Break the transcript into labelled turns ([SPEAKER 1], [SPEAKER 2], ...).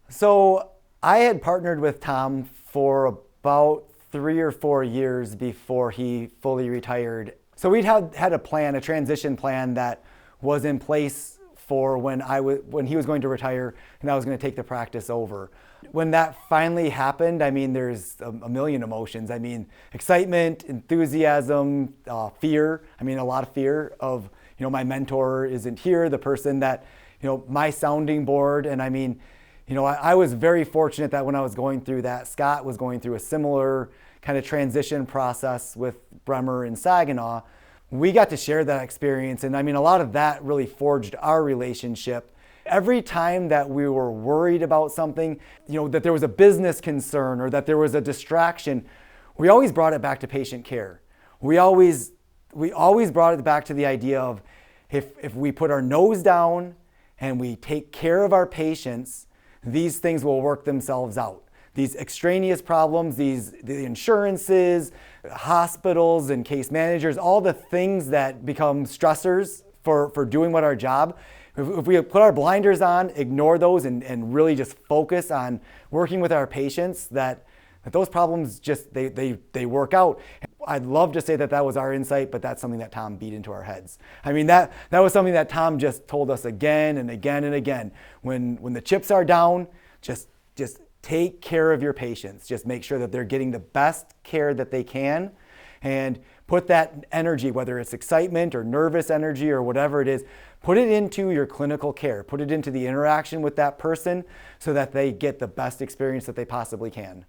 [SPEAKER 1] So I had partnered with Tom for about 3 or 4 years before he fully retired. So we'd had a plan, a transition plan that was in place for when he was going to retire and I was going to take the practice over. When that finally happened, I mean, there's a million emotions. I mean, excitement, enthusiasm, fear. I mean, a lot of fear of, my mentor isn't here, the person that, my sounding board. And I mean, I was very fortunate that when I was going through that, Scott was going through a similar kind of transition process with Bremer and Saginaw. We got to share that experience. And I mean, a lot of that really forged our relationship. Every time that we were worried about something, that there was a business concern or that there was a distraction, we always brought it back to patient care. We always brought it back to the idea of if we put our nose down and we take care of our patients, these things will work themselves out. These extraneous problems, the insurances, hospitals and case managers, all the things that become stressors for doing our job. If we put our blinders on, ignore those and really just focus on working with our patients, that those problems just, they work out. I'd love to say that was our insight, but that's something that Tom beat into our heads. I mean, that was something that Tom just told us again and again and again. When the chips are down, just take care of your patients. Just make sure that they're getting the best care that they can, and put that energy, whether it's excitement or nervous energy or whatever it is, put it into your clinical care. Put it into the interaction with that person so that they get the best experience that they possibly can.